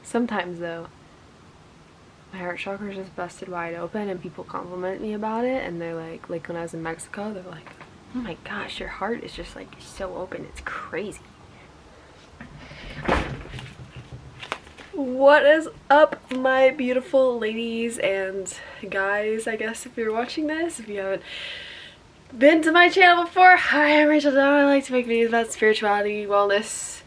Sometimes though, my heart chakra is just busted wide open and people compliment me about it, and they're like when I was in Mexico, they're like, oh my gosh, your heart is just like so open, it's crazy. What is up, my beautiful ladies and guys, I guess, if you're watching this, if you haven't been to my channel before. Hi, I'm Rachel Down. I like to make videos about spirituality, wellness,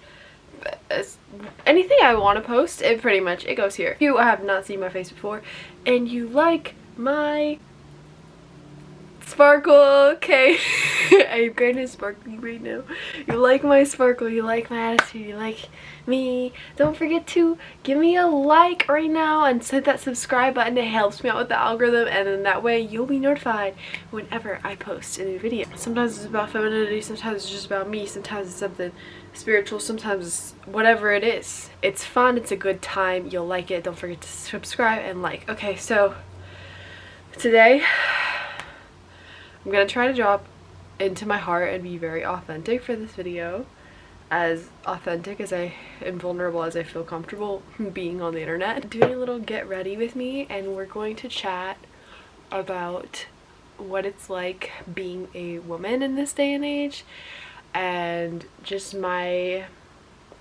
anything I want to post, it pretty much, it goes here. If you have not seen my face before and you like my sparkle, okay, I'm kind of sparkly right now. You like my sparkle, you like my attitude, you like me, don't forget to give me a like right now and hit that subscribe button. It helps me out with the algorithm, and then that way you'll be notified whenever I post a new video. Sometimes it's about femininity, sometimes it's just about me, sometimes it's something spiritual, sometimes it's whatever it is. It's fun, it's a good time, you'll like it. Don't forget to subscribe and like. Okay, so today I'm gonna try to drop into my heart and be very authentic for this video. As authentic as I and vulnerable as I feel comfortable being on the internet. Doing a little get ready with me, and we're going to chat about what it's like being a woman in this day and age, and just my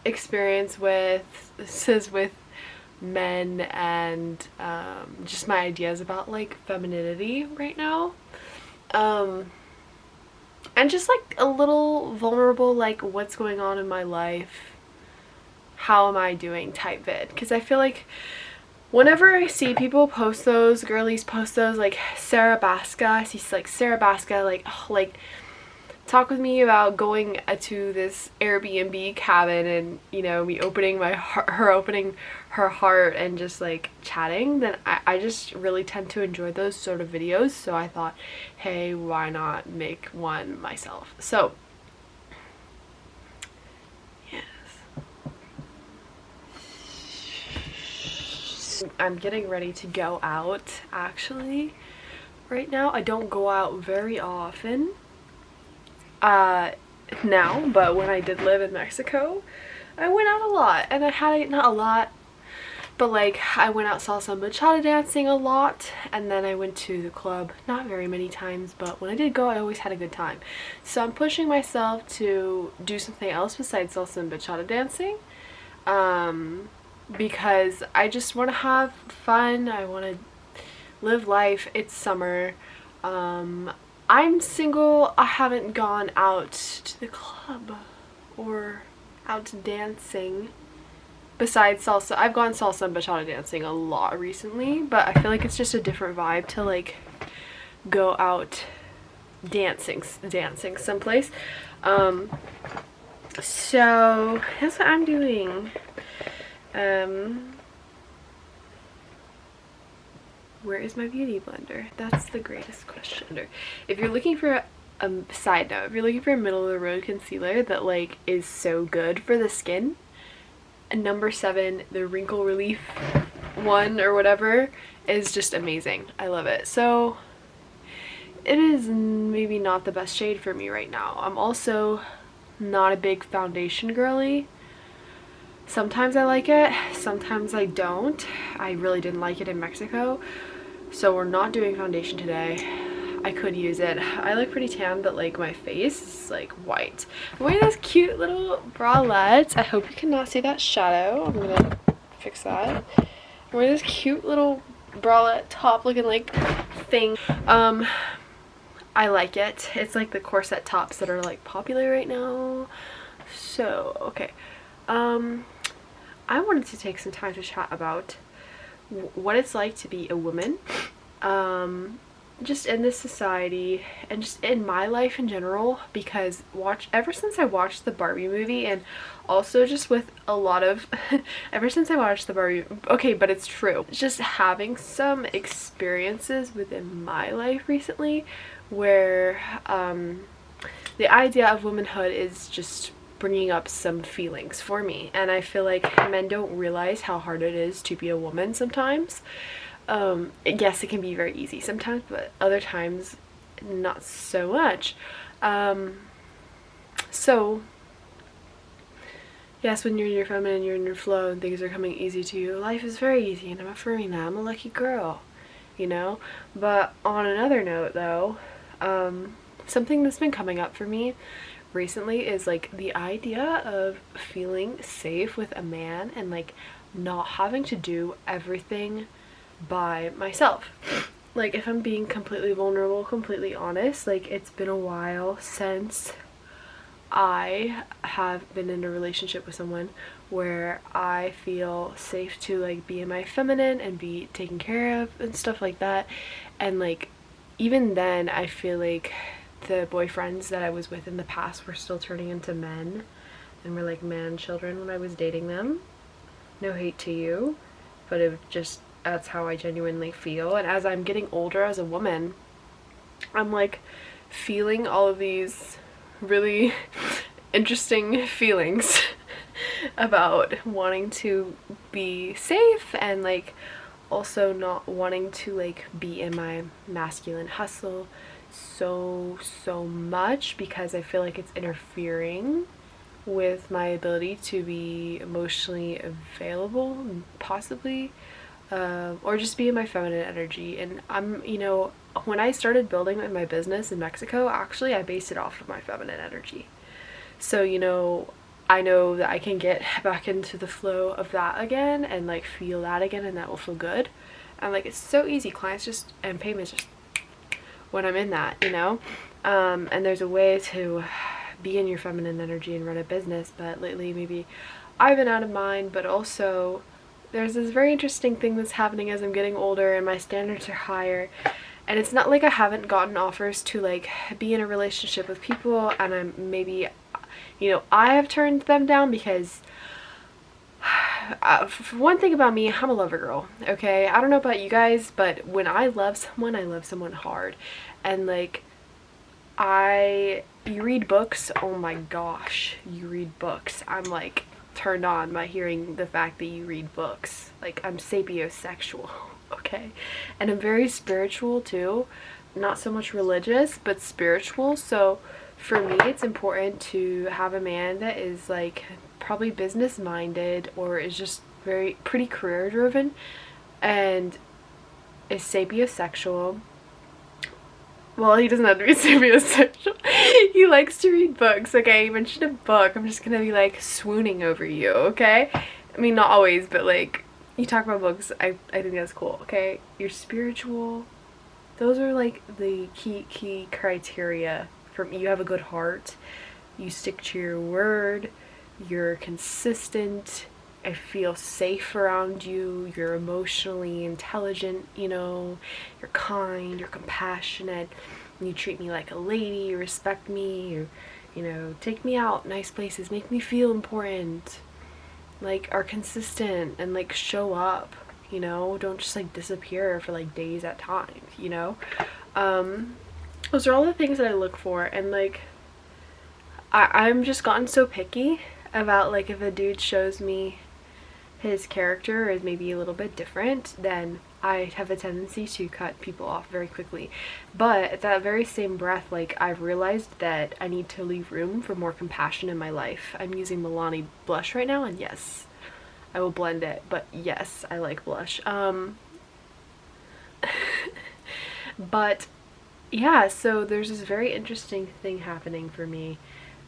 experience with men, and just my ideas about like femininity right now. And just like a little vulnerable, like what's going on in my life, how am I doing type vid, because I feel like whenever I see people post those, girlies post those, like Sarah Baska, I see like Sarah Baska like, oh, like talk with me about going to this Airbnb cabin, and you know, me opening my heart, her opening her heart and just like chatting, then I just really tend to enjoy those sort of videos. So I thought, hey, why not make one myself? So yes, I'm getting ready to go out actually right now. I don't go out very often now, but when I did live in Mexico, I went out a lot, and I had, not a lot, but like I went out salsa and bachata dancing a lot, and then I went to the club not very many times, but when I did go, I always had a good time. So I'm pushing myself to do something else besides salsa and bachata dancing, because I just want to have fun, I want to live life. It's summer. I'm single. I haven't gone out to the club or out dancing besides salsa. I've gone salsa and bachata dancing a lot recently, but I feel like it's just a different vibe to like go out dancing someplace. So that's what I'm doing. Where is my beauty blender? That's the greatest question. If you're looking for a side note, if you're looking for a middle of the road concealer that like is so good for the skin, number 7, the wrinkle relief one or whatever, is just amazing. I love it. So it is maybe not the best shade for me right now. I'm also not a big foundation girly. Sometimes I like it, sometimes I don't. I really didn't like it in Mexico, so we're not doing foundation today. I could use it. I look pretty tan, but like my face is like white. I'm wearing this cute little bralette. I hope you cannot see that shadow. I'm gonna fix that. I'm wearing this cute little bralette top looking like thing. I like it. It's like the corset tops that are like popular right now. So okay. I wanted to take some time to chat about what it's like to be a woman, just in this society and just in my life in general, because ever since I watched the Barbie movie, and also just with a lot of ever since I watched the Barbie, okay, but it's true, just having some experiences within my life recently where the idea of womanhood is just bringing up some feelings for me, and I feel like men don't realize how hard it is to be a woman sometimes. Yes, it can be very easy sometimes, but other times not so much. So yes, when you're in your feminine, you're in your flow and things are coming easy to you. Life is very easy and I'm affirming that. I'm a lucky girl, you know? But on another note though, something that's been coming up for me recently is like the idea of feeling safe with a man and like not having to do everything by myself. Like, if I'm being completely vulnerable, completely honest, like, it's been a while since I have been in a relationship with someone where I feel safe to like be in my feminine and be taken care of and stuff like that. And like, even then I feel like the boyfriends that I was with in the past were still turning into men and were like man children when I was dating them. No hate to you, but it just, that's how I genuinely feel. And as I'm getting older as a woman, I'm like feeling all of these really interesting feelings about wanting to be safe and like also not wanting to like be in my masculine hustle so much, because I feel like it's interfering with my ability to be emotionally available, possibly, or just be in my feminine energy. And I'm, you know, when I started building my business in Mexico, actually I based it off of my feminine energy. So, you know, I know that I can get back into the flow of that again and like feel that again, and that will feel good. And like, it's so easy. Clients just, and payments just when I'm in that, you know? And there's a way to be in your feminine energy and run a business, but lately maybe I've been out of mine. But also there's this very interesting thing that's happening as I'm getting older and my standards are higher, and it's not like I haven't gotten offers to like be in a relationship with people and I'm maybe, you know, I have turned them down because one thing about me, I'm a lover girl, okay? I don't know about you guys, but when I love someone hard. And like, you read books, oh my gosh, you read books. I'm like turned on by hearing the fact that you read books. Like, I'm sapiosexual, okay? And I'm very spiritual too. Not so much religious, but spiritual. So for me, it's important to have a man that is like probably business minded or is just pretty career driven and is sapiosexual. Well, he doesn't have to be sapiosexual. He likes to read books, okay? You mentioned a book, I'm just gonna be like swooning over you, okay? I mean, not always, but like, you talk about books, I think that's cool, okay? You're spiritual. Those are like the key criteria for me. You have a good heart, you stick to your word, you're consistent, I feel safe around you, you're emotionally intelligent, you know, you're kind, you're compassionate, you treat me like a lady, you respect me, you know, take me out nice places, make me feel important, like are consistent and like show up, you know, don't just like disappear for like days at times, you know. Those are all the things that I look for. And like, I'm just gotten so picky about like, if a dude shows me his character is maybe a little bit different, then I have a tendency to cut people off very quickly. But at that very same breath, like, I've realized that I need to leave room for more compassion in my life. I'm using Milani blush right now, and yes, I will blend it, but yes, I like blush. But yeah, so there's this very interesting thing happening for me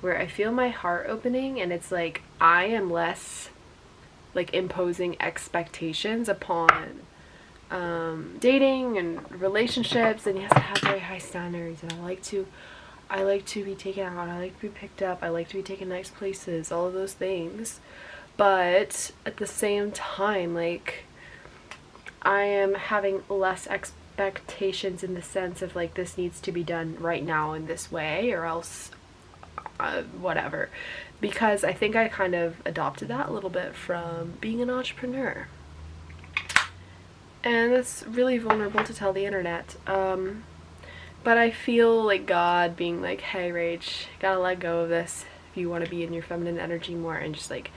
where I feel my heart opening, and it's like I am less like imposing expectations upon dating and relationships, and yes, I have very high standards, and I like to be taken out, I like to be picked up, I like to be taken nice places, all of those things. But at the same time, like, I am having less expectations in the sense of like, this needs to be done right now in this way or else whatever, because I think I kind of adopted that a little bit from being an entrepreneur, and it's really vulnerable to tell the internet, but I feel like God being like, hey Rach, gotta let go of this if you want to be in your feminine energy more, and just like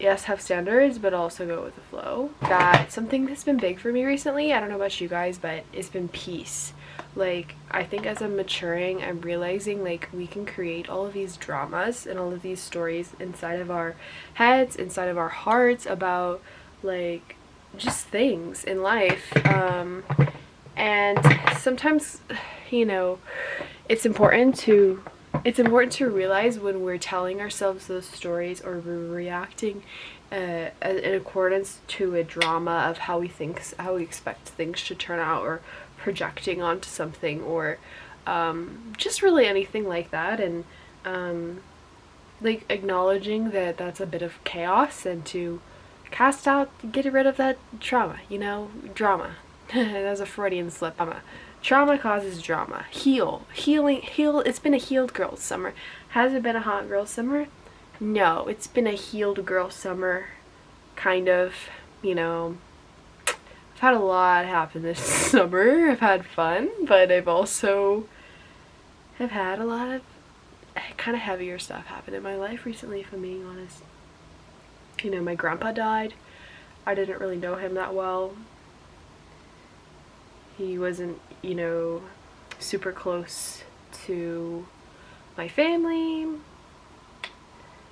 yes, have standards, but also go with the flow. That's something that's been big for me recently. I don't know about you guys, but it's been peace. Like, I think as I'm maturing, I'm realizing like we can create all of these dramas and all of these stories inside of our heads, inside of our hearts, about like just things in life. And sometimes, you know, it's important to realize when we're telling ourselves those stories, or we're reacting in accordance to a drama of how we expect things to turn out, or projecting onto something, or just really anything like that. And like acknowledging that that's a bit of chaos, and to get rid of that trauma, drama. That was a Freudian slip. Trauma causes drama. Heal. It's been a healed girl summer. Has it been a hot girl summer? No, it's been a healed girl summer, kind of. I've had a lot happen this summer. I've had fun, but I've also had a lot of kind of heavier stuff happen in my life recently, if I'm being honest. My grandpa died. I didn't really know him that well. He wasn't, super close to my family.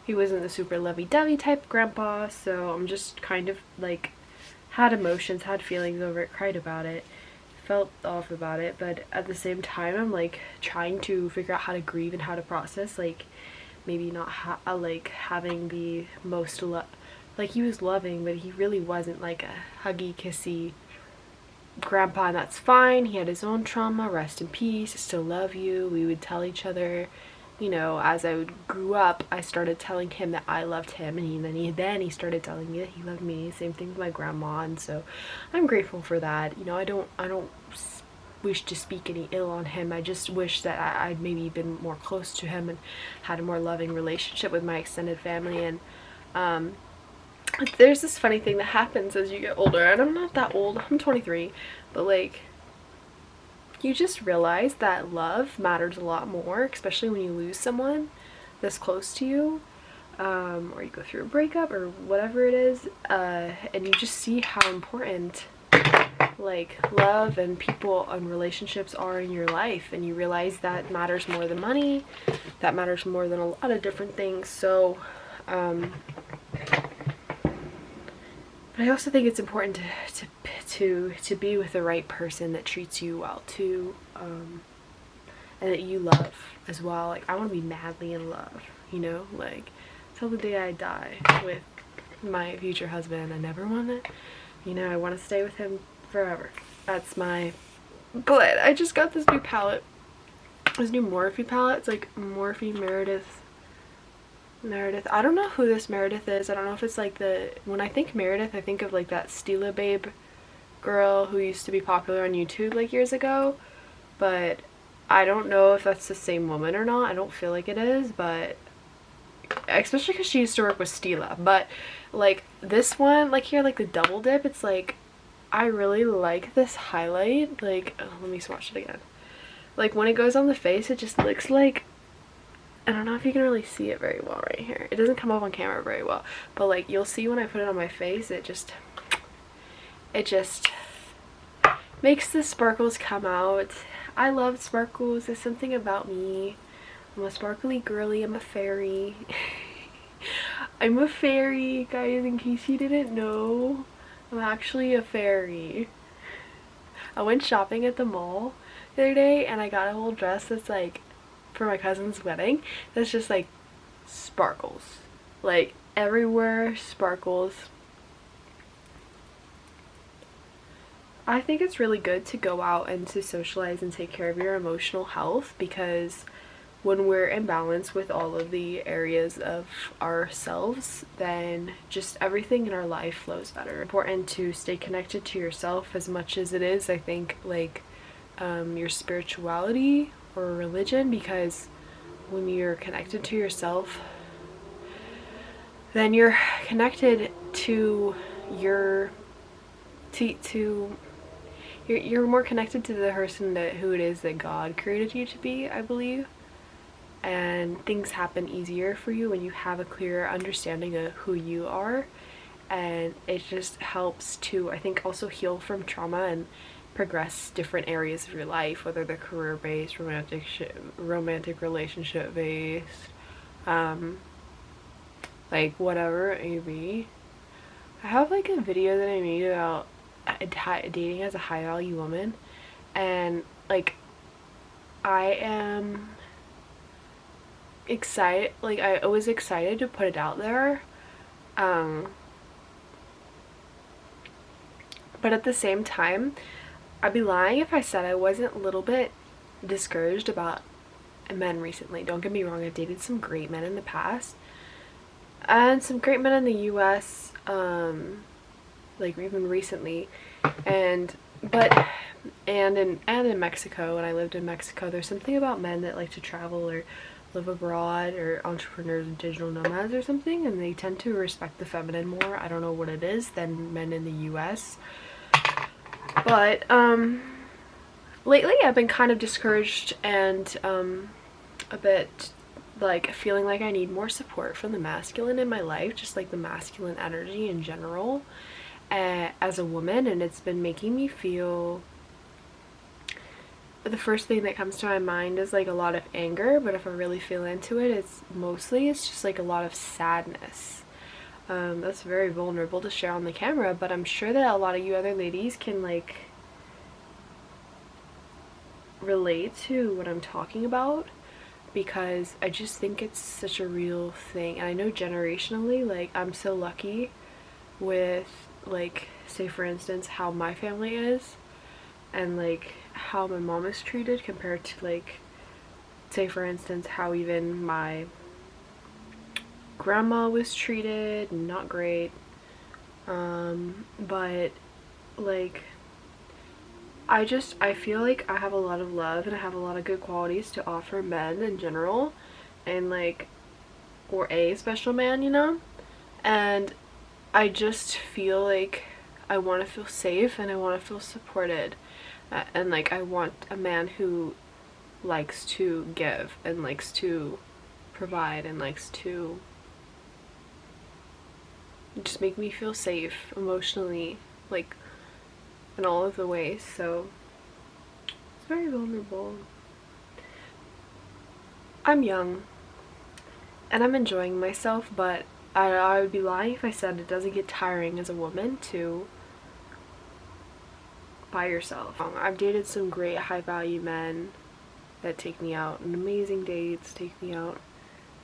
He wasn't the super lovey-dovey type grandpa, so I'm just kind of like had emotions, had feelings over it, cried about it, felt off about it, but at the same time I'm like trying to figure out how to grieve and how to process, like maybe not having the most like he was loving, but he really wasn't like a huggy, kissy grandpa, and that's fine. He had his own trauma. Rest in peace. I still love you. We would tell each other, as I grew up, I started telling him that I loved him, and then he started telling me that he loved me. Same thing with my grandma, and so I'm grateful for that. I don't wish to speak any ill on him. I just wish that I'd maybe been more close to him and had a more loving relationship with my extended family. And there's this funny thing that happens as you get older, and I'm not that old, I'm 23, but like you just realize that love matters a lot more, especially when you lose someone this close to you, or you go through a breakup or whatever it is, and you just see how important like love and people and relationships are in your life, and you realize that matters more than money, that matters more than a lot of different things. So but I also think it's important to be with the right person that treats you well too, and that you love as well. Like I want to be madly in love, like till the day I die with my future husband. I never want to, I want to stay with him forever. That's my. But I just got this new palette, this new Morphe palette. It's like Morphe Meredith. I don't know who this Meredith is. I don't know if it's like when I think Meredith, I think of like that Stila Babe girl who used to be popular on YouTube like years ago, but I don't know if that's the same woman or not. I don't feel like it is, but especially because she used to work with Stila. But like this one, like here, like the double dip, it's like I really like this highlight. Like, let me swatch it again. Like when it goes on the face, it just looks like, I don't know if you can really see it very well right here. It doesn't come up on camera very well, but like you'll see when I put it on my face, it just makes the sparkles come out. I love sparkles. There's something about me. I'm a sparkly girly. I'm a fairy. I'm a fairy, guys, in case you didn't know. I'm actually a fairy. I went shopping at the mall the other day, and I got a whole dress that's like for my cousin's wedding, that's just like sparkles, like everywhere, sparkles. I think it's really good to go out and to socialize and take care of your emotional health, because when we're in balance with all of the areas of ourselves, then just everything in our life flows better. It's important to stay connected to yourself as much as it is, I think, like your spirituality or religion, because when you're connected to yourself, then you're connected to you're more connected to the person who it is that God created you to be, I believe. and things happen easier for you when you have a clearer understanding of who you are. And it just helps to, I think, also heal from trauma and progress different areas of your life, whether they're career-based, romantic relationship-based, like whatever it may be. I have like a video that I made about dating as a high-value woman, and like I am excited, like I was excited to put it out there, but at the same time I'd be lying if I said I wasn't a little bit discouraged about men recently. Don't get me wrong, I've dated some great men in the past, and some great men in the US, like even recently, and in Mexico. When I lived in Mexico, there's something about men that like to travel or live abroad, or entrepreneurs and digital nomads or something, and they tend to respect the feminine more, I don't know what it is, than men in the US. But lately I've been kind of discouraged and a bit like feeling like I need more support from the masculine in my life, just like the masculine energy in general, as a woman. And it's been making me feel, the first thing that comes to my mind is like a lot of anger, but if I really feel into it, it's just like a lot of sadness. That's very vulnerable to share on the camera, but I'm sure that a lot of you other ladies can like relate to what I'm talking about, because I just think it's such a real thing. And I know generationally, like I'm so lucky with, like, say for instance how my family is, and like how my mom is treated compared to, like, say for instance how even my grandma was treated. Not great. But like I feel like I have a lot of love and I have a lot of good qualities to offer men in general, and like, or a special man, you know? And I just feel like I want to feel safe and I want to feel supported, and like I want a man who likes to give and likes to provide and likes to just make me feel safe emotionally, like in all of the ways. So it's very vulnerable. I'm young and I'm enjoying myself, but I would be lying if I said it doesn't get tiring as a woman to by yourself. I've dated some great high value men that take me out on amazing dates, take me out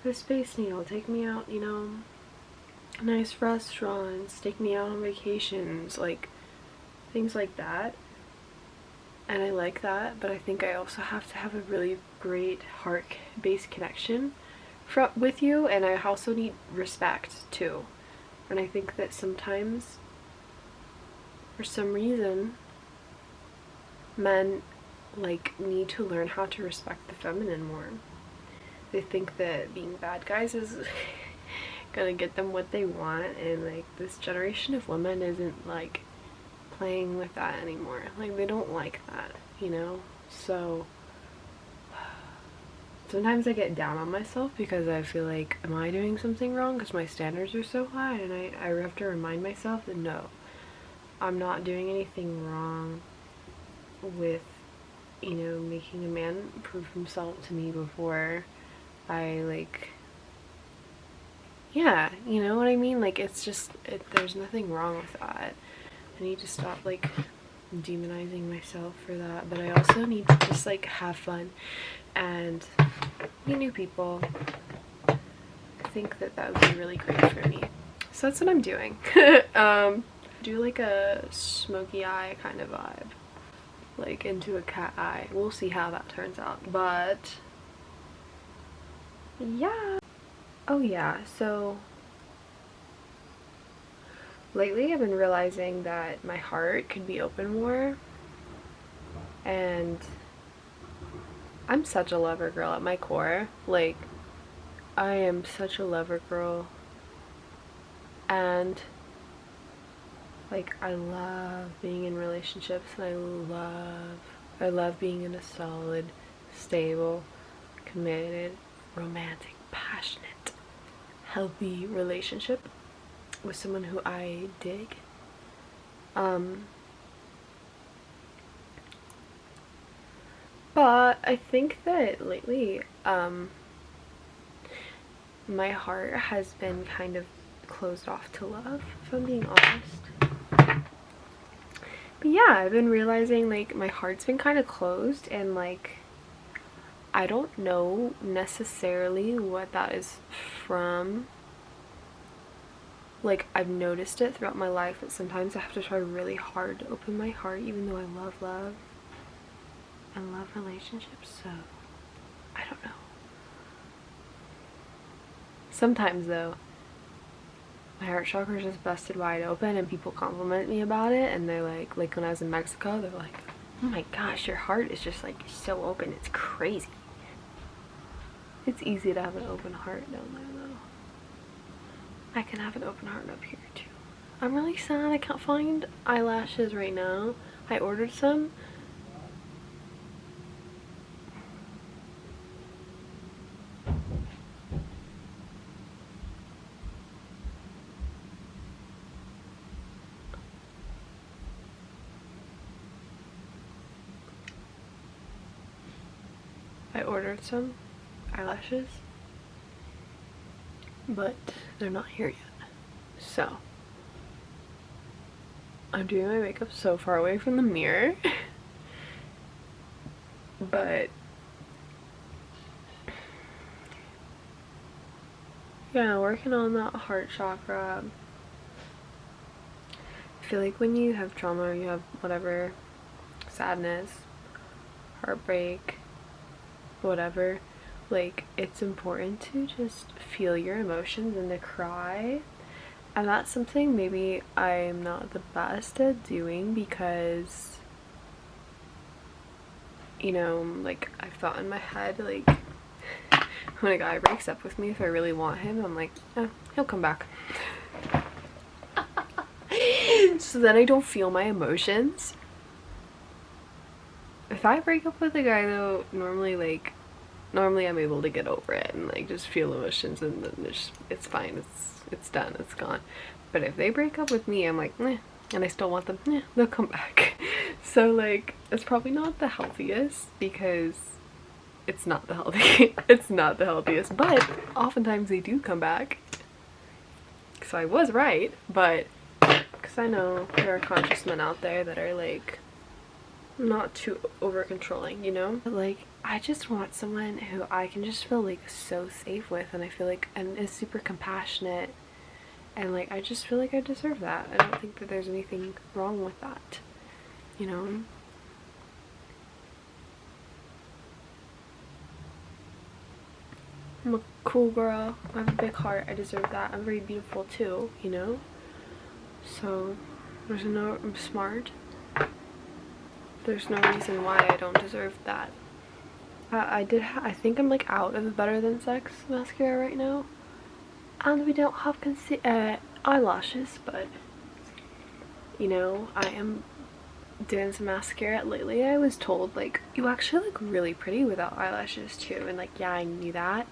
for a Space Needle, take me out, you know, nice restaurants, take me out on vacations, like things like that. And I like that, but I think I also have to have a really great heart-based connection with you, and I also need respect too. And I think that sometimes, for some reason, men like need to learn how to respect the feminine more. They think that being bad guys is gonna get them what they want, and like this generation of women isn't like playing with that anymore. Like they don't like that, you know? So sometimes I get down on myself because I feel like, am I doing something wrong? Because my standards are so high, and I have to remind myself that no, I'm not doing anything wrong with, you know, making a man prove himself to me before I, like, yeah, you know what I mean? Like, it's just, there's nothing wrong with that. I need to stop, like, demonizing myself for that, but I also need to just, like, have fun and meet new people. I think that that would be really great for me. So that's what I'm doing. Do, like, a smoky eye kind of vibe. Like, into a cat eye. We'll see how that turns out, but yeah. Oh yeah, so lately I've been realizing that my heart could be open more, and I'm such a lover girl at my core. Like, I am such a lover girl, and like I love being in relationships, and I love being in a solid, stable, committed romantic, passionate, healthy relationship with someone who I dig. But I think that lately, my heart has been kind of closed off to love, if I'm being honest. But yeah, I've been realizing like my heart's been kind of closed, and like I don't know necessarily what that is from. Like, I've noticed it throughout my life that sometimes I have to try really hard to open my heart, even though I love love and love relationships, so I don't know. Sometimes though, my heart chakra is just busted wide open and people compliment me about it, and they're like when I was in Mexico, they're like, oh my gosh, your heart is just like so open, it's crazy. It's easy to have an open heart down there though. I can have an open heart up here too. I'm really sad I can't find eyelashes right now. I ordered some. Eyelashes, but they're not here yet. So I'm doing my makeup so far away from the mirror. But yeah, working on that heart chakra. I feel like when you have trauma, or you have whatever, sadness, heartbreak, whatever, like it's important to just feel your emotions and to cry. And that's something maybe I'm not the best at doing, because, you know, like I've thought in my head, like when a guy breaks up with me, if I really want him, I'm like, oh, he'll come back. So then I don't feel my emotions. If I break up with a guy though, normally I'm able to get over it and like just feel emotions, and then it's fine, it's done, it's gone. But if they break up with me, I'm like, meh, and I still want them, yeah, they'll come back. So like, it's probably not the healthiest, because it's not the healthiest, but oftentimes they do come back. So I was right, but because I know there are conscious men out there that are like not too over controlling, you know? But like, I just want someone who I can just feel like so safe with, and I feel like, and is super compassionate, and like I just feel like I deserve that. I don't think that there's anything wrong with that, you know? I'm a cool girl, I have a big heart, I deserve that. I'm very beautiful too, you know? So I'm smart. There's no reason why I don't deserve that. I think I'm like out of the Better Than Sex mascara right now, and we don't have eyelashes, but you know, I am doing some mascara lately. I was told like, you actually look really pretty without eyelashes too, and like, yeah, I knew that.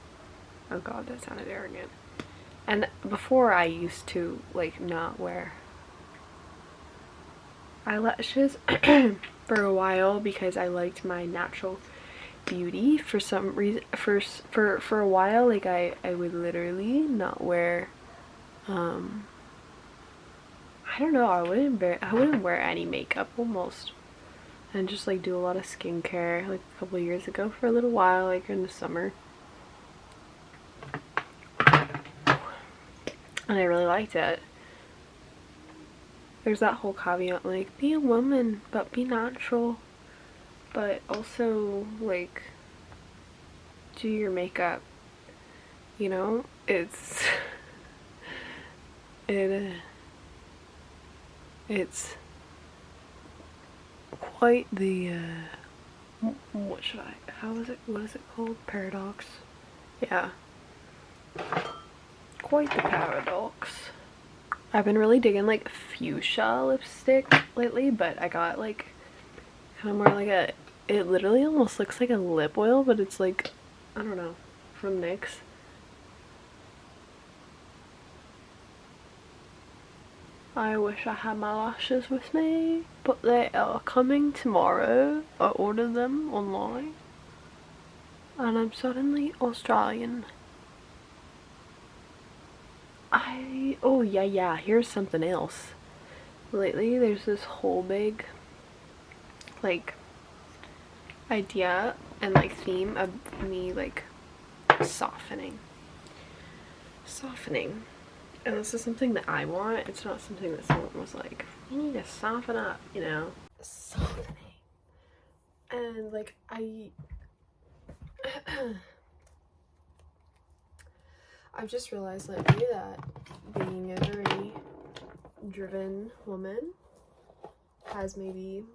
Oh god, that sounded arrogant. And before, I used to like not wear eyelashes for a while because I liked my natural beauty. For some reason, for a while, like I would literally not wear I don't know, I wouldn't wear any makeup almost, and just like do a lot of skincare like a couple years ago for a little while, like in the summer. And I really liked it. There's that whole caveat, like, be a woman, but be natural. But also, like, do your makeup. You know? It's quite the, what is it called? Paradox? Yeah. Quite the paradox. I've been really digging like fuchsia lipstick lately, but I got like kind of more like it literally almost looks like a lip oil, but it's like, I don't know. from NYX. I wish I had my lashes with me, but they are coming tomorrow. I ordered them online. And I'm suddenly Australian. Oh yeah, here's something else. Lately there's this whole big, like, idea and, like, theme of me, like, softening. And this is something that I want. It's not something that someone was like, you need to soften up, you know? Softening. And, like, I've just realized lately that being a very driven woman has maybe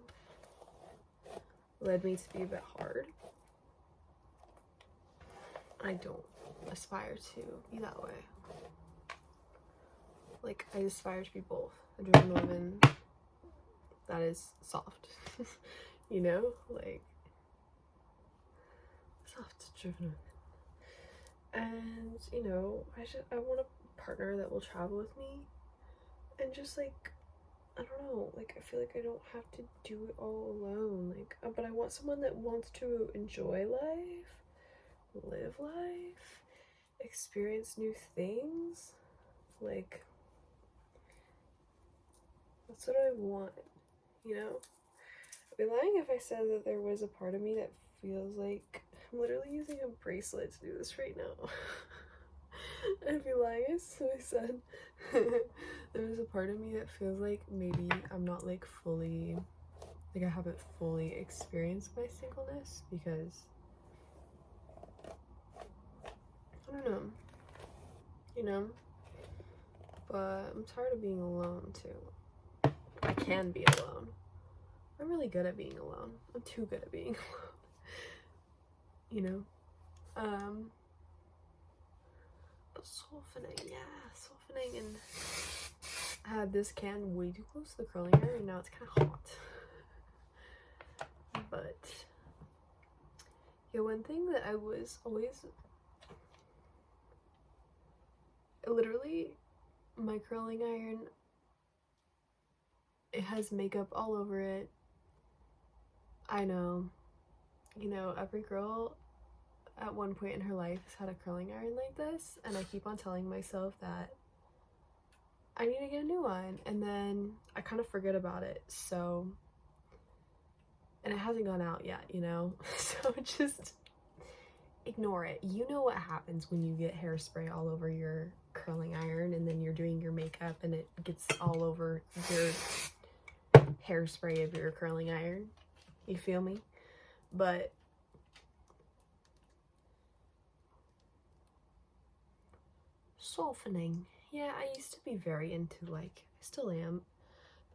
led me to be a bit hard. I don't aspire to be that way. Like, I aspire to be both a driven woman that is soft, you know, like soft driven. And, you know, I want a partner that will travel with me and just, like, I don't know, like, I feel like I don't have to do it all alone, like, but I want someone that wants to enjoy life, live life, experience new things, like, that's what I want, you know? I'd be lying if I said that there was a part of me that feels like I'm literally using a bracelet to do this right now. I'd be lying if I said there's a part of me that feels like maybe I'm not, like, fully, like, I haven't fully experienced my singleness, because I don't know, you know, but I'm tired of being alone too. I can be alone. I'm really good at being alone. I'm too good at being alone. You know? Softening, and I had this can way too close to the curling iron, and now it's kind of hot. But yeah, one thing that I was always, literally, my curling iron, it has makeup all over it. I know, you know, every girl at one point in her life has had a curling iron like this, and I keep on telling myself that I need to get a new one, and then I kind of forget about it, so, and it hasn't gone out yet, you know, so just ignore it. You know what happens when you get hairspray all over your curling iron, and then you're doing your makeup and it gets all over your hairspray of your curling iron. You feel me? But softening. Yeah, I used to be very into, like, I still am,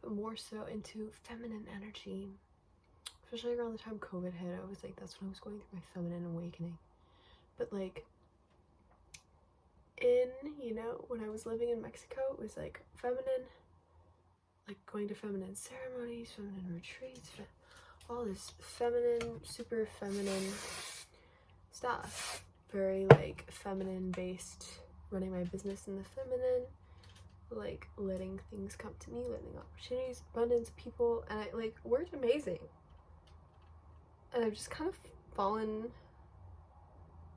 but more so into feminine energy. Especially around the time COVID hit, I was like, that's when I was going through my feminine awakening. But, like, you know, when I was living in Mexico, it was, like, feminine, like, going to feminine ceremonies, feminine retreats, all this feminine, super feminine stuff. Very, like, feminine based, running my business in the feminine, like, letting things come to me, letting opportunities, abundance, people, and I, like, worked amazing. And I've just kind of fallen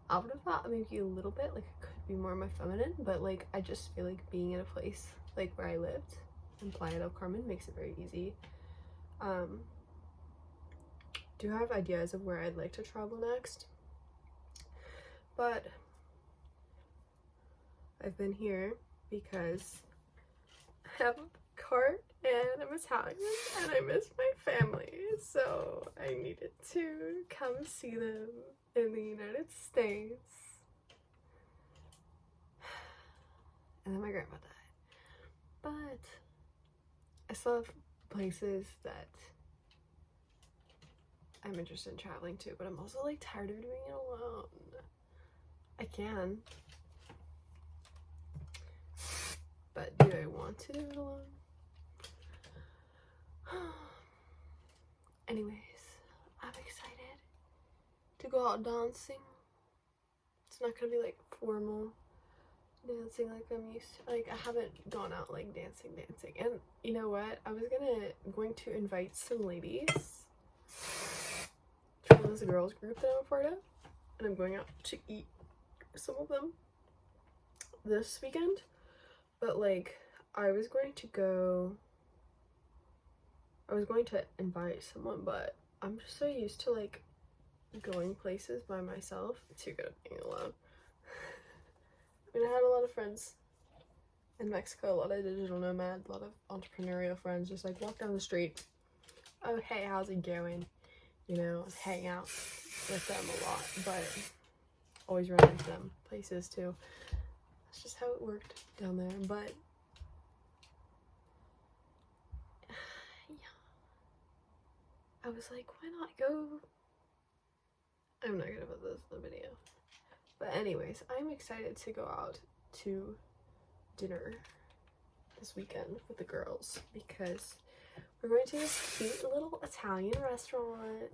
out of that, maybe a little bit, like, I could be more my feminine, but, like, I just feel like being in a place, like, where I lived in Playa del Carmen makes it very easy. Do have ideas of where I'd like to travel next, but I've been here because I have a cart and I'm Italian and I miss my family, so I needed to come see them in the United States. And then my grandma died. But I still have places that I'm interested in traveling to, but I'm also, like, tired of doing it alone. I can, but do I want to do it alone? Anyways, I'm excited to go out dancing It's not gonna be like formal dancing like I'm used to. Like, I haven't gone out like dancing. And you know what? I was going to invite some ladies from this girls group that I'm a part of, and I'm going out to eat some of them this weekend. But like, I was going to invite someone, but I'm just so used to like going places by myself. Too good at being alone. I mean, I had a lot of friends in Mexico, a lot of digital nomads, a lot of entrepreneurial friends, just like walk down the street. Oh, hey, how's it going? You know, hang out with them a lot, but always run into them places too. That's just how it worked down there. But yeah, I was like, why not go? I'm not gonna put this in the video. But anyways, I'm excited to go out to dinner this weekend with the girls because we're going to this cute little Italian restaurant,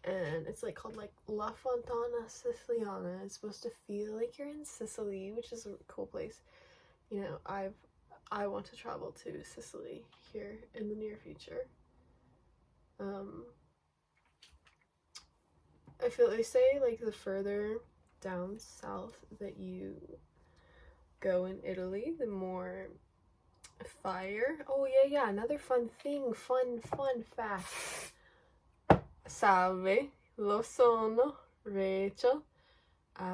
and it's like called like La Fontana Siciliana. It's supposed to feel like you're in Sicily, which is a cool place. You know, I want to travel to Sicily here in the near future. I feel they say like the further down south that you go in Italy, the more fire. Oh yeah, another fun thing, fun fact. Salve, lo sono, Rachel. How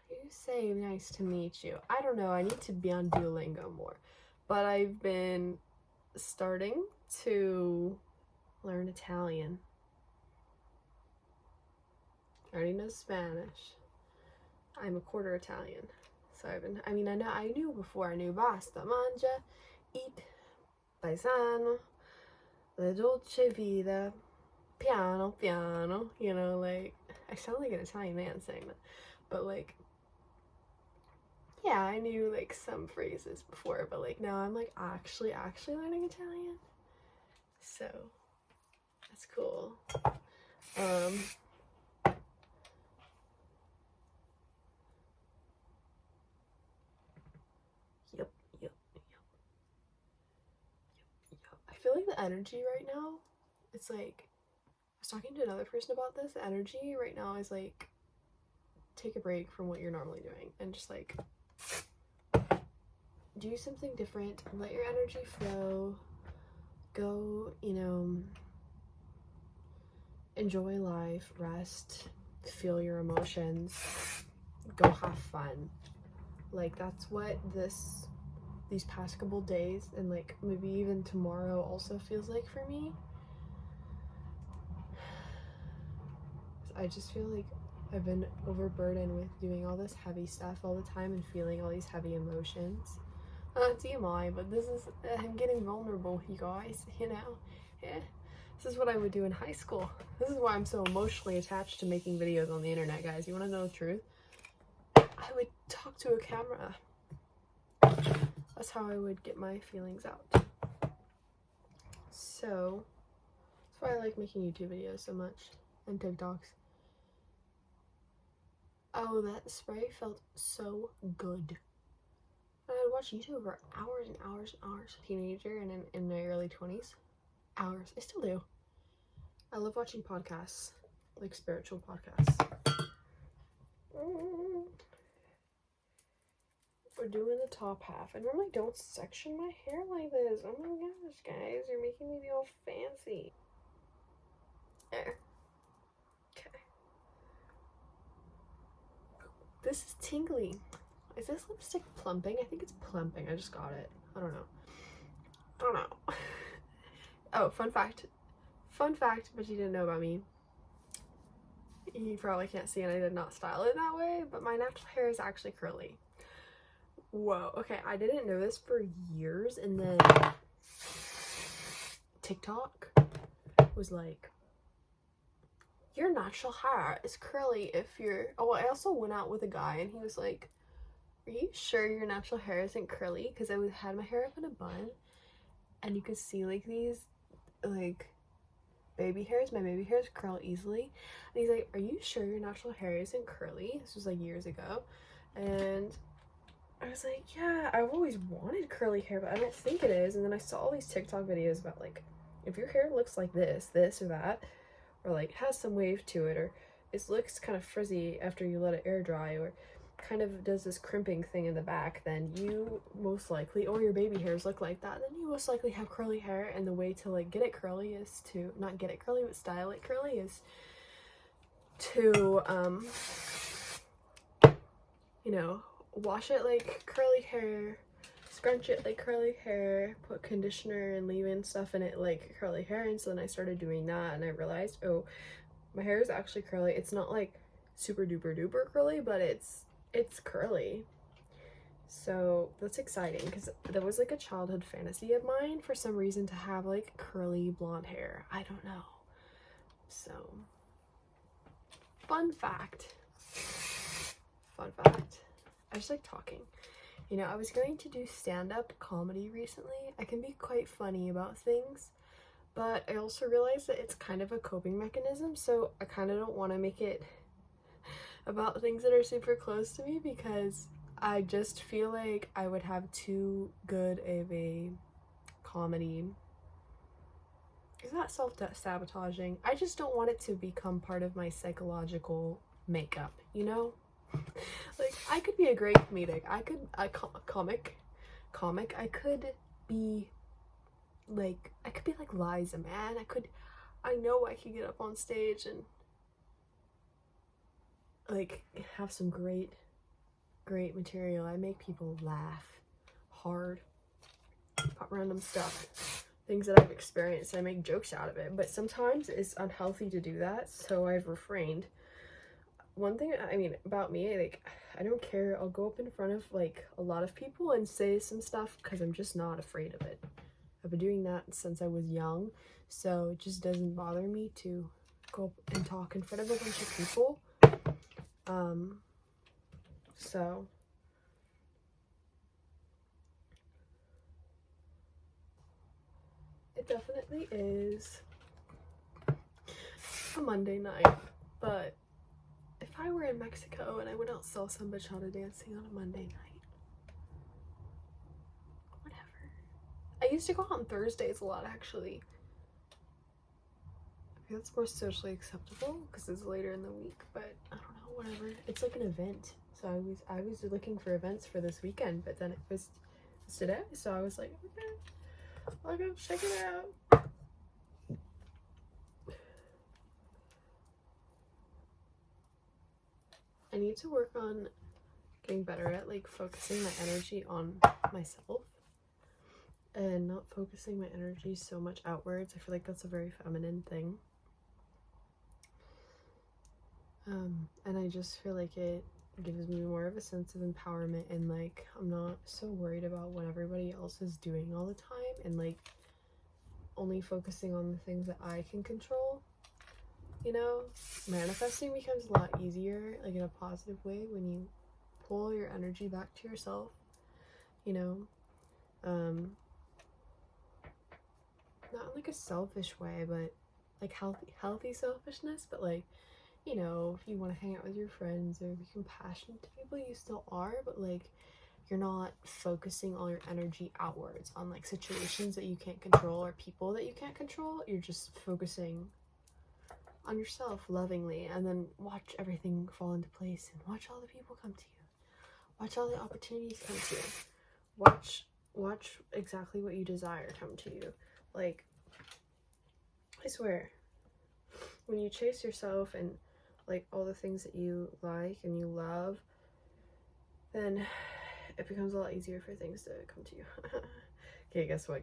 do you say nice to meet you? I don't know, I need to be on Duolingo more. But I've been starting to learn Italian. I already know Spanish. I'm a quarter Italian. So I knew before. I knew basta, mangia, eat, paesano, la dolce vita, piano, piano. You know, like, I sound like an Italian man saying that. But like, yeah, I knew like some phrases before, but like now I'm like actually learning Italian. So that's cool. Yep. I feel like the energy right now, it's like, I was talking to another person about this. The energy right now is like, take a break from what you're normally doing and just like do something different. Let your energy flow. Go, you know, enjoy life, rest, feel your emotions, go have fun. Like, that's what these past couple days and like maybe even tomorrow also feels like for me. I just feel like I've been overburdened with doing all this heavy stuff all the time and feeling all these heavy emotions. TMI, but this is, I'm getting vulnerable, you guys, you know? Yeah. This is what I would do in high school. This is why I'm so emotionally attached to making videos on the internet, guys. You want to know the truth? I would talk to a camera. That's how I would get my feelings out. So, that's why I like making YouTube videos so much, and TikToks. Oh, that spray felt so good. I would watch YouTube for hours and hours and hours. Teenager and in my early 20s. Hours. I still do. I love watching podcasts, like spiritual podcasts. We're doing the top half. I normally don't section my hair like this. Oh my gosh, guys, you're making me be all fancy. There. Okay. This is tingly. Is this lipstick plumping? I think it's plumping. I just got it. I don't know. Oh, fun fact, but you didn't know about me. You probably can't see, and I did not style it that way, but my natural hair is actually curly. Whoa, okay, I didn't know this for years, and then TikTok was like, your natural hair is curly if you're... Oh, I also went out with a guy, and he was like, are you sure your natural hair isn't curly? Because I had my hair up in a bun, and you could see like these, like, baby hairs. My baby hairs curl easily. And he's like, are you sure your natural hair isn't curly? This was like years ago. And I was like, yeah, I've always wanted curly hair, but I don't think it is. And then I saw all these TikTok videos about like, if your hair looks like this or that, or like has some wave to it, or it looks kind of frizzy after you let it air dry, or kind of does this crimping thing in the back, then you most likely, or your baby hairs look like that, then you most likely have curly hair. And the way to like get it curly is to, not get it curly, but style it curly, is to you know, wash it like curly hair, scrunch it like curly hair, put conditioner and leave-in stuff in it like curly hair. And so then I started doing that, and I realized, oh, my hair is actually curly. It's not like super duper duper curly, but it's curly. So that's exciting, because that was like a childhood fantasy of mine for some reason, to have like curly blonde hair. I don't know. So fun fact, I just like talking. You know, I was going to do stand-up comedy recently. I can be quite funny about things, but I also realized that it's kind of a coping mechanism, so I kind of don't want to make it about things that are super close to me, because I just feel like I would have too good of a comedy. Is that self-sabotaging? I just don't want it to become part of my psychological makeup, you know? Like, I could be a great comedic. I could I could be like Liza, man. I know I could get up on stage and like have some great material. I make people laugh hard about random stuff, things that I've experienced. I make jokes out of it, but sometimes it's unhealthy to do that, so I've refrained. One thing, I mean, about me, like, I don't care. I'll go up in front of like a lot of people and say some stuff because I'm just not afraid of it. I've been doing that since I was young, so it just doesn't bother me to go up and talk in front of a bunch of people. So it definitely is a Monday night, but if I were in Mexico and I went out salsa and bachata dancing on a Monday night, whatever. I used to go out on Thursdays a lot, actually. I think that's more socially acceptable because it's later in the week, but I don't know, whatever. It's like an event. So I was looking for events for this weekend, but then it was today, so I was like, okay, I'll go check it out. I need to work on getting better at like focusing my energy on myself and not focusing my energy so much outwards. I feel like that's a very feminine thing. And I just feel like it gives me more of a sense of empowerment, and like I'm not so worried about what everybody else is doing all the time, and like only focusing on the things that I can control. You know, manifesting becomes a lot easier, like in a positive way, when you pull your energy back to yourself, you know, not in like a selfish way, but like healthy selfishness, but like, you know, if you want to hang out with your friends or be compassionate to people, you still are, but like you're not focusing all your energy outwards on like situations that you can't control or people that you can't control. You're just focusing on yourself lovingly, and then watch everything fall into place, and watch all the people come to you, watch all the opportunities come to you, watch exactly what you desire come to you. Like, I swear, when you chase yourself and like all the things that you like and you love, then it becomes a lot easier for things to come to you. Okay, guess what?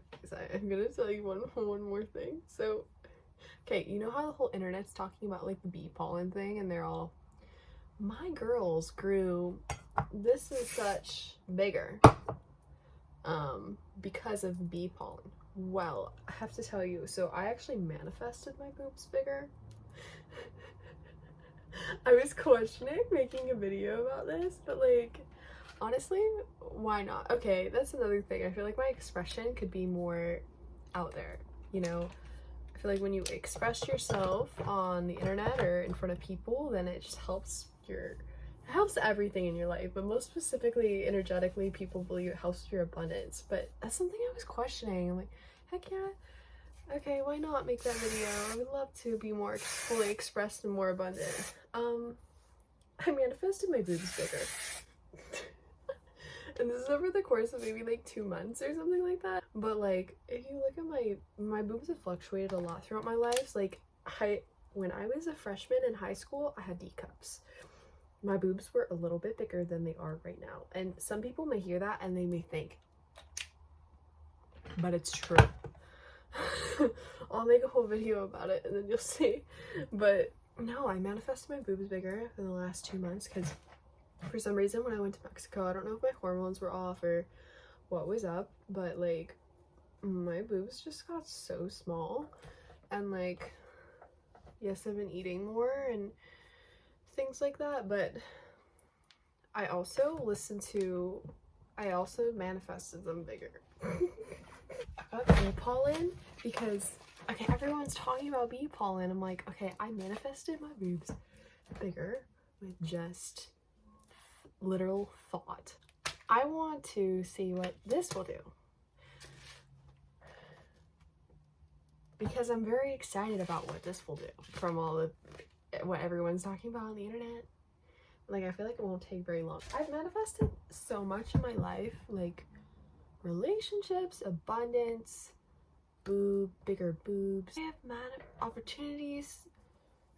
I'm gonna tell you one more thing. So, okay, you know how the whole internet's talking about like the bee pollen thing, and they're all, my girls grew this is such bigger because of bee pollen. Well, I have to tell you, so I actually manifested my boobs bigger. I was questioning making a video about this, but like, honestly, why not? Okay, that's another thing. I feel like my expression could be more out there, you know? I feel like when you express yourself on the internet or in front of people, then it just helps everything in your life, but most specifically energetically, people believe it helps your abundance. But that's something I was questioning. I'm like, heck yeah, okay, why not make that video? I would love to be more fully expressed and more abundant. I manifested my boobs bigger. And this is over the course of maybe like 2 months or something like that. But like, if you look at my boobs have fluctuated a lot throughout my life. Like, when I was a freshman in high school, I had D cups. My boobs were a little bit bigger than they are right now. And some people may hear that and they may think, but it's true. I'll make a whole video about it and then you'll see. But no, I manifested my boobs bigger in the last 2 months because for some reason when I went to Mexico, I don't know if my hormones were off or what was up, but like my boobs just got so small. And like, yes, I've been eating more and things like that, but I also manifested them bigger. I got bee pollen because, okay, everyone's talking about bee pollen. I'm like, okay, I manifested my boobs bigger with just literal thought. I want to see what this will do because I'm very excited about what this will do from what everyone's talking about on the internet. Like, I feel like it won't take very long. I've manifested so much in my life, like relationships, abundance, bigger boobs. I have opportunities.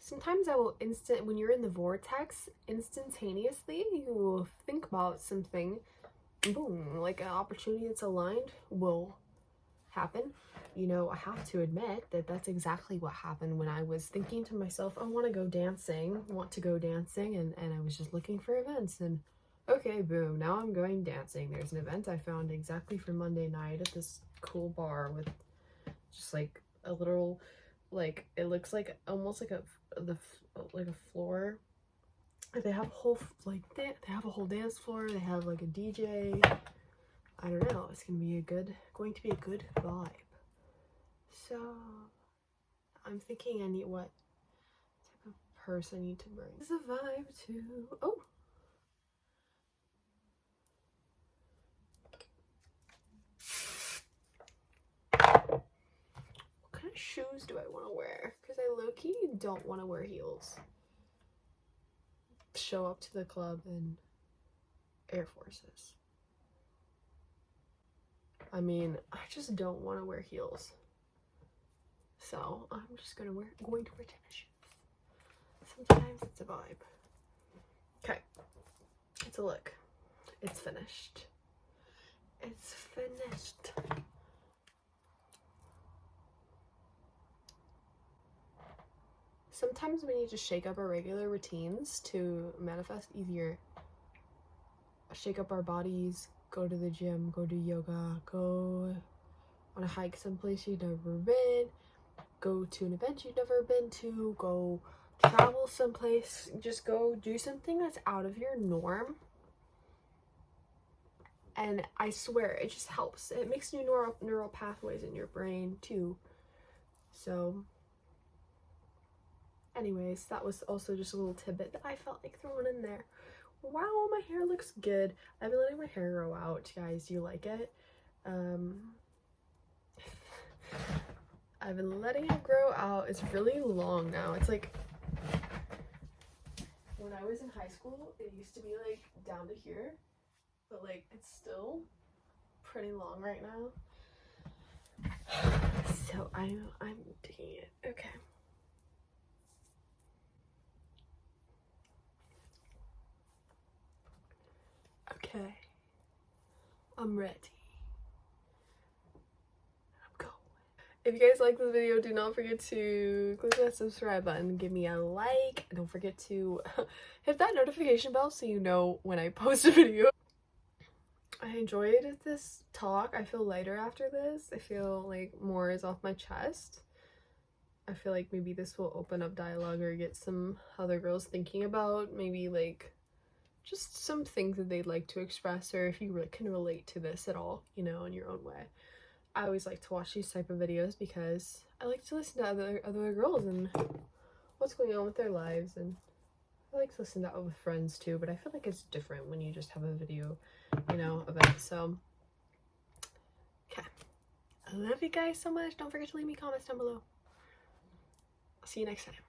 Sometimes I will when you're in the vortex, instantaneously, you will think about something, boom, like an opportunity that's aligned will happen. You know, I have to admit that that's exactly what happened when I was thinking to myself, I want to go dancing, and I was just looking for events, and okay, boom, now I'm going dancing. There's an event I found exactly for Monday night at this cool bar with just like a little, like, it looks like almost like a floor. They have a whole they have a whole dance floor. They have like a DJ. I don't know. It's going to be a good vibe. So I'm thinking what type of purse I need to bring. It's a vibe too. Oh. What kind of shoes do I want to wear? Because I low-key don't want to wear heels. Show up to the club in Air Forces. I mean, I just don't want to wear heels. So I'm just going to wear tennis shoes. Sometimes it's a vibe. Okay. It's a look. It's finished. It's finished. Sometimes we need to shake up our regular routines to manifest easier. Shake up our bodies, go to the gym, go do yoga, go on a hike someplace you've never been, go to an event you've never been to, go travel someplace, just go do something that's out of your norm. And I swear, it just helps. It makes new neural pathways in your brain too. So anyways, that was also just a little tidbit that I felt like throwing in there. Wow, my hair looks good. I've been letting my hair grow out, guys. Do you like it? I've been letting it grow out. It's really long now. It's like, when I was in high school, it used to be like down to here, but like it's still pretty long right now. So I'm digging it. Okay. Okay. I'm ready. I'm going. If you guys like this video, do not forget to click that subscribe button, give me a like, and don't forget to hit that notification bell so you know when I post a video. I enjoyed this talk. I feel lighter after this. I feel like more is off my chest. I feel like maybe this will open up dialogue or get some other girls thinking about maybe like just some things that they'd like to express, or if you can relate to this at all, you know, in your own way. I always like to watch these type of videos because I like to listen to other girls and what's going on with their lives, and I like to listen to that with friends too, but I feel like it's different when you just have a video, you know, of it. So, okay. I love you guys so much. Don't forget to leave me comments down below. I'll see you next time.